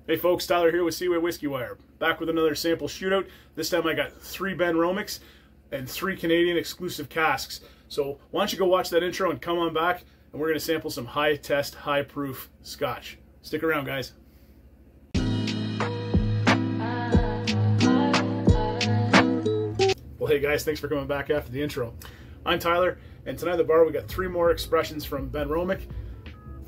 Hey folks, Tyler here with seawaywhiskywire. Back with another sample shootout. This time I got 3 Benromachs and 3 Canadian exclusive casks. So why don't you go watch that intro and come on back, and we're going to sample some high test, high proof Scotch. Stick around, guys. Well, hey guys, thanks for coming back after the intro. I'm Tyler, and tonight at the bar we got 3 more expressions from Benromach,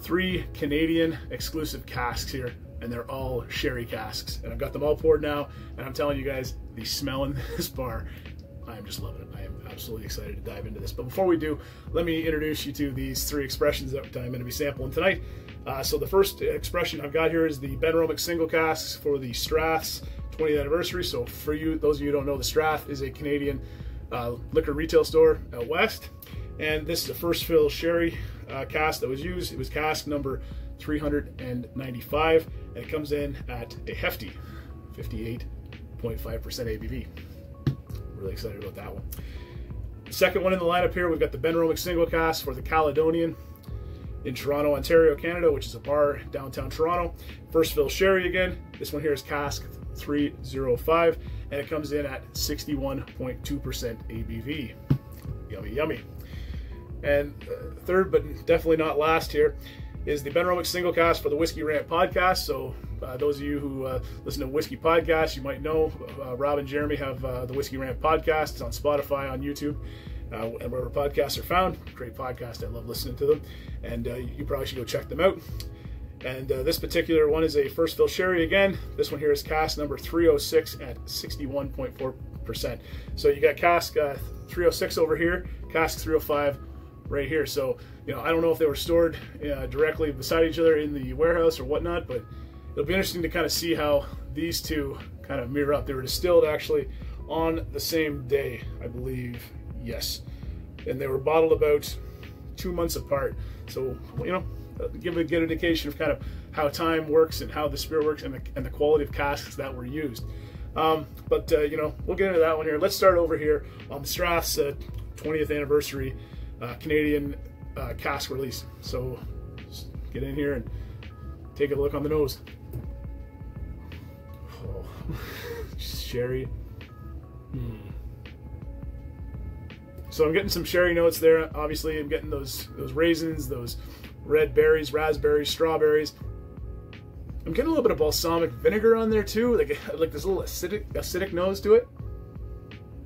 3 Canadian exclusive casks here, and they're all sherry casks. And I've got them all poured now, and I'm telling you guys, the smell in this bar, I am just loving it. I am absolutely excited to dive into this. But before we do, let me introduce you to these 3 expressions that I'm going to be sampling tonight. So the first expression I've got here is the Benromach single casks for the Strath's 20th anniversary. So for you, those of you who don't know, the Strath is a Canadian liquor retail store out west, and this is the first fill sherry cask that was used. It was cask number 395, and it comes in at a hefty 58.5% ABV. Really excited about that one. The second one in the lineup here, we've got the Benromach single cask for the Caledonian in Toronto, Ontario, Canada, which is a bar downtown Toronto. First fill sherry again. This one here is cask 305, and it comes in at 61.2% ABV. Yummy, yummy. And third, but definitely not last here, is the Benromach single cask for the Whiskey Rant podcast. So those of you who listen to Whiskey podcasts, you might know Rob and Jeremy have the Whiskey Rant podcast. It's on Spotify, on YouTube, and wherever podcasts are found. Great podcast. I love listening to them, and you probably should go check them out. And this particular one is a first fill sherry again. This one here is cask number 306 at 61.4%. So you got cask 306 over here, cask 305 right here. So, you know, I don't know if they were stored directly beside each other in the warehouse or whatnot, but it'll be interesting to kind of see how these two kind of mirror up. They were distilled actually on the same day, I believe. Yes. And they were bottled about 2 months apart. So, you know, give a good indication of kind of how time works and how the spirit works, and the quality of casks that were used. But you know, we'll get into that one here. Let's start over here on the Strath's 20th anniversary Canadian cask release. So just get in here and take a look on the nose. Oh, sherry. So I'm getting some sherry notes there. Obviously, I'm getting those raisins, those red berries, raspberries, strawberries. I'm getting a little bit of balsamic vinegar on there too, like this little acidic nose to it.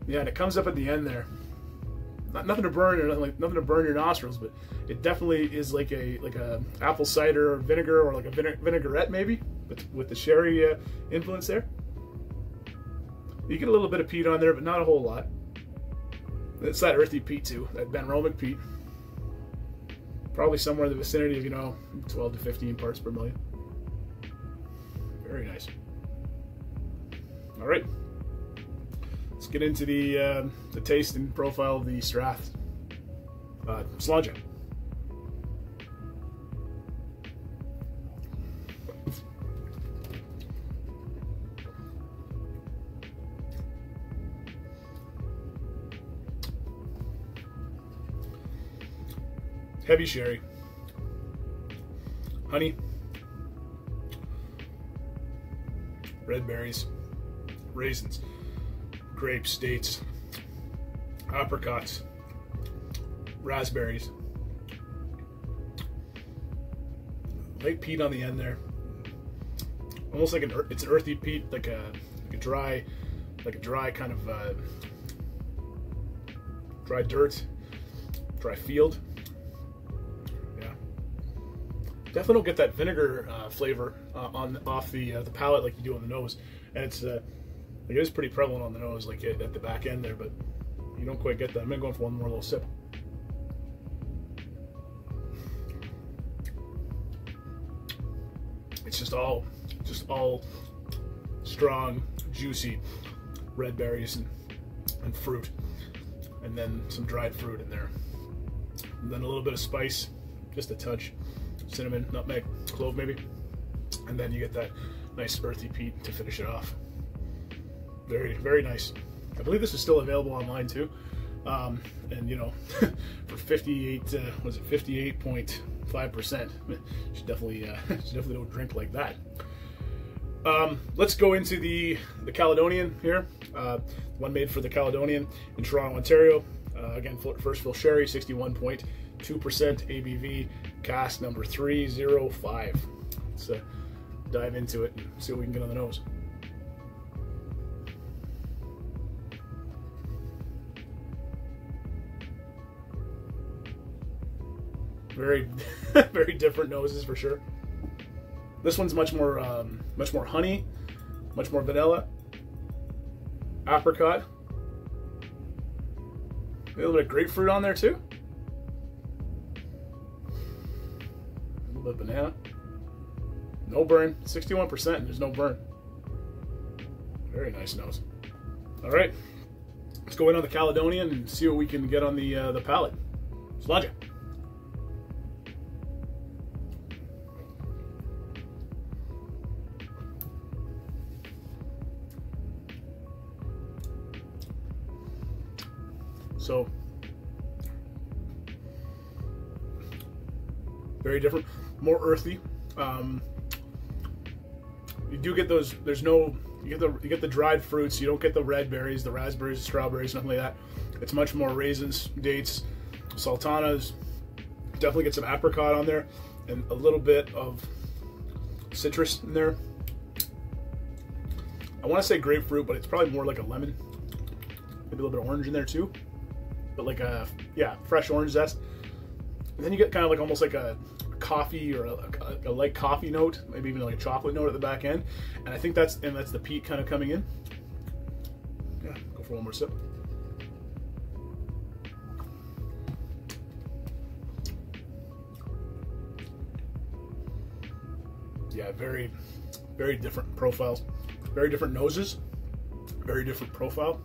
Yeah, and it comes up at the end there. Nothing to burn, or nothing to burn your nostrils, but it definitely is like a apple cider vinegar, or like a vinaigrette maybe, with the sherry influence there. You get a little bit of peat on there, but not a whole lot. It's that earthy peat too, that Benromach peat. Probably somewhere in the vicinity of, you know, 12 to 15 parts per million. Very nice. All right, let's get into the taste and profile of the Strath Sláinte. Heavy sherry, honey, red berries, raisins, grapes, dates, apricots, raspberries, light peat on the end there, almost like it's an earthy peat, like a dry kind of dry dirt, dry field. Definitely don't get that vinegar flavor off the palate like you do on the nose, and it's it is pretty prevalent on the nose, like at the back end there, but you don't quite get that. I'm gonna go for one more little sip. It's just all strong, juicy red berries and fruit, and then some dried fruit in there, and then a little bit of spice, just a touch. Cinnamon, nutmeg, clove maybe, and then you get that nice earthy peat to finish it off. Very, very nice. I believe this is still available online too. And you know, for 58, was it 58.5%? Should definitely don't drink like that. Let's go into the Caledonian here. One made for the Caledonian in Toronto, Ontario. Again, first fill sherry, 61.2% ABV, cask number 305. Let's dive into it and see what we can get on the nose. Very, very different noses for sure. This one's much more honey, much more vanilla, apricot, a little bit of grapefruit on there too. A little bit of banana. No burn, 61%. There's no burn. Very nice nose. All right, let's go in on the Caledonian and see what we can get on the palate. Slanja. So, very different, more earthy. You do get those. You get the dried fruits. You don't get the red berries, the raspberries, the strawberries, nothing like that. It's much more raisins, dates, sultanas. Definitely get some apricot on there, and a little bit of citrus in there. I want to say grapefruit, but it's probably more like a lemon. Maybe a little bit of orange in there too. But like a, yeah, fresh orange zest. And then you get kind of like almost like a coffee or a light coffee note, maybe even like a chocolate note at the back end. And I think that's the peat kind of coming in. Yeah, go for one more sip. Yeah, very, very different profiles, very different noses, very different profile.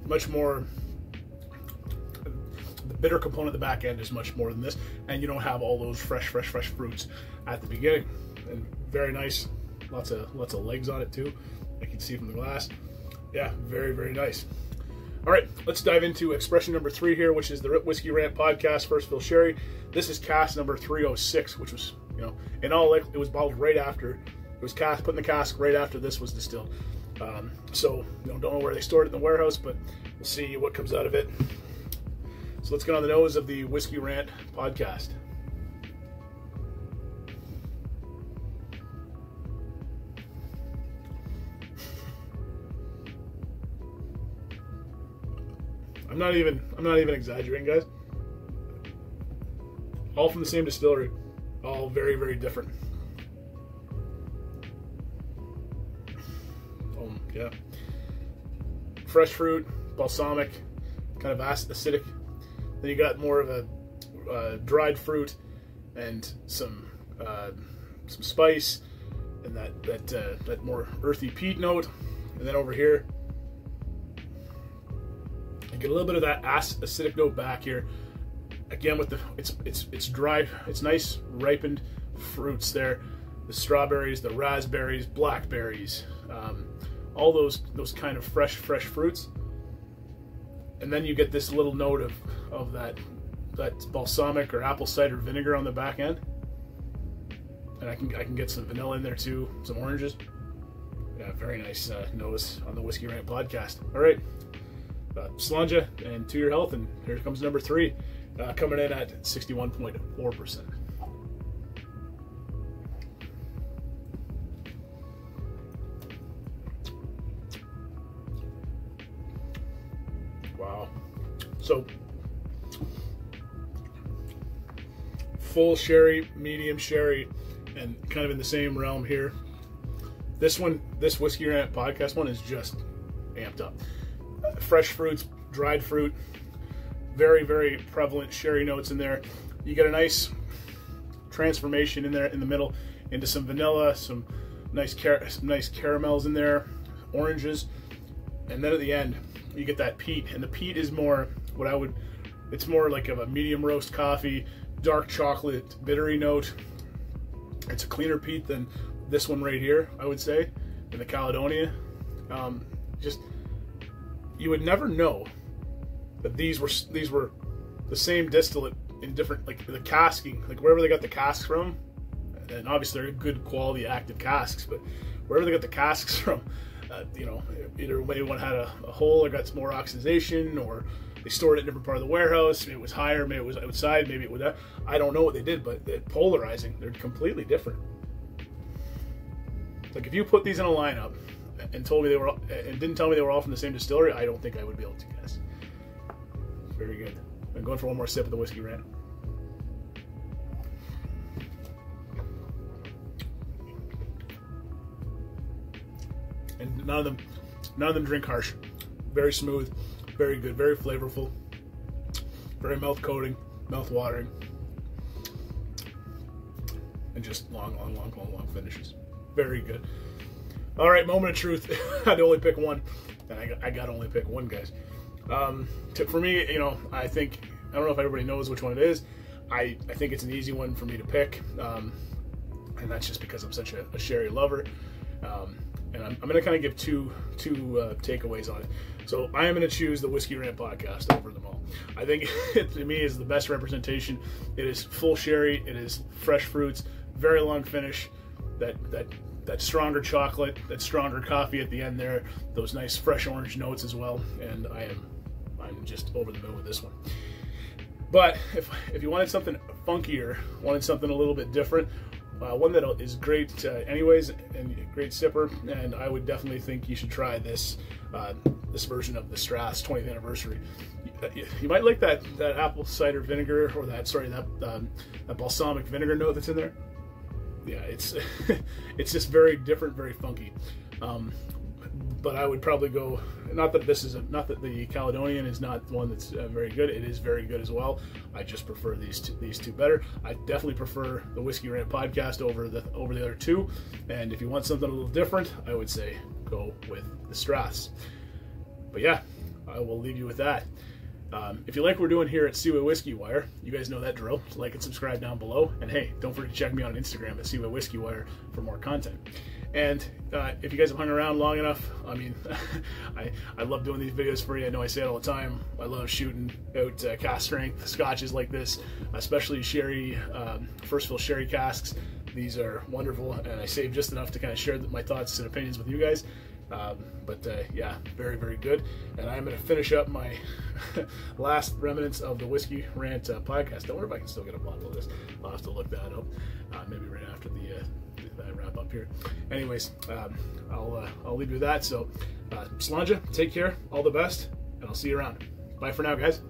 Much more. The bitter component at the back end is much more than this, and you don't have all those fresh fruits at the beginning. And very nice, lots of legs on it too. I can see from the glass. Yeah, very, very nice. All right, let's dive into expression number 3 here, which is the Whiskey Rant Podcast First Fill Sherry. This is cask number 306, which was, you know, in all it was bottled right after. It was put in the cask right after this was distilled. So, you know, don't know where they stored it in the warehouse, but we'll see what comes out of it. So let's get on the nose of the Whiskey Rant Podcast. I'm not even exaggerating, guys. All from the same distillery. All very, very different. Yeah. Fresh fruit, balsamic, kind of acidic. Then you got more of a dried fruit and some spice and that more earthy peat note. And then over here, you get a little bit of that acidic note back here. Again, with it's dry, it's nice ripened fruits there. The strawberries, the raspberries, blackberries, all those kind of fresh fruits. And then you get this little note of that balsamic or apple cider vinegar on the back end. And I can get some vanilla in there too, some oranges. Yeah, very nice nose on the Whiskey Rant Podcast. All right, Slanja, and to your health. And here comes number 3, coming in at 61.4%. Wow. So, full sherry, medium sherry, and kind of in the same realm here. This Whiskey Rant Podcast one is just amped up. Fresh fruits, dried fruit, very, very prevalent sherry notes in there. You get a nice transformation in there in the middle into some vanilla, some nice caramels in there, oranges, and then at the end you get that peat, and the peat is more it's more like of a medium roast coffee, dark chocolate, bittery note. It's a cleaner peat than this one right here, I would say, in the Caledonia. Just, you would never know that these were the same distillate in different, like the casking, like wherever they got the casks from, and obviously they're good quality active casks, but wherever they got the casks from, you know, either maybe one had a hole or got some more oxidation, or they stored it in a different part of the warehouse. Maybe it was higher, maybe it was outside, maybe it was that. I don't know what they did, but they're polarizing. They're completely different. Like if you put these in a lineup and told me they were, and didn't tell me they were all from the same distillery, I don't think I would be able to guess. Very good. I'm going for one more sip of the Whiskey Rant. And none of them drink harsh. Very smooth, very good, very flavorful, very mouth coating, mouth watering, and just long finishes. Very good. All right, moment of truth. I had to only pick one, and I got to only pick one, guys. For me, you know, I don't know if everybody knows which one it is. I think it's an easy one for me to pick, and that's just because I'm such a sherry lover. And I'm going to kind of give two takeaways on it. So I am going to choose the Whiskey Rant podcast over them all. I think it, to me, is the best representation. It is full sherry. It is fresh fruits, very long finish, that stronger chocolate, that stronger coffee at the end there, those nice fresh orange notes as well. And I'm just over the moon with this one. But if you wanted something funkier, wanted something a little bit different, one that is great anyways, and a great sipper, and I would definitely think you should try this this version of the Strath's 20th anniversary. You might like that apple cider vinegar, or that balsamic vinegar note that's in there. Yeah, it's it's just very different, very funky. But I would probably go, not that the Caledonian is not one that's very good. It is very good as well. I just prefer these two better. I definitely prefer the Whiskey Rant podcast over the other two. And if you want something a little different, I would say go with the Straths. But yeah, I will leave you with that. If you like what we're doing here at Seaway Whiskey Wire, you guys know that drill. Like and subscribe down below. And hey, don't forget to check me out on Instagram at Seaway Whiskey Wire for more content. And if you guys have hung around long enough, I mean, I love doing these videos for you. I know I say it all the time. I love shooting out cask strength scotches like this, especially sherry, first fill sherry casks. These are wonderful, and I saved just enough to kind of share my thoughts and opinions with you guys. Yeah, very, very good. And I'm going to finish up my last remnants of the Whiskey Rant podcast. Don't worry if I can still get a bottle of this. I'll have to look that up, maybe right after the wrap up here. Anyways, I'll leave you with that. So, Slanja, take care, all the best, and I'll see you around. Bye for now, guys.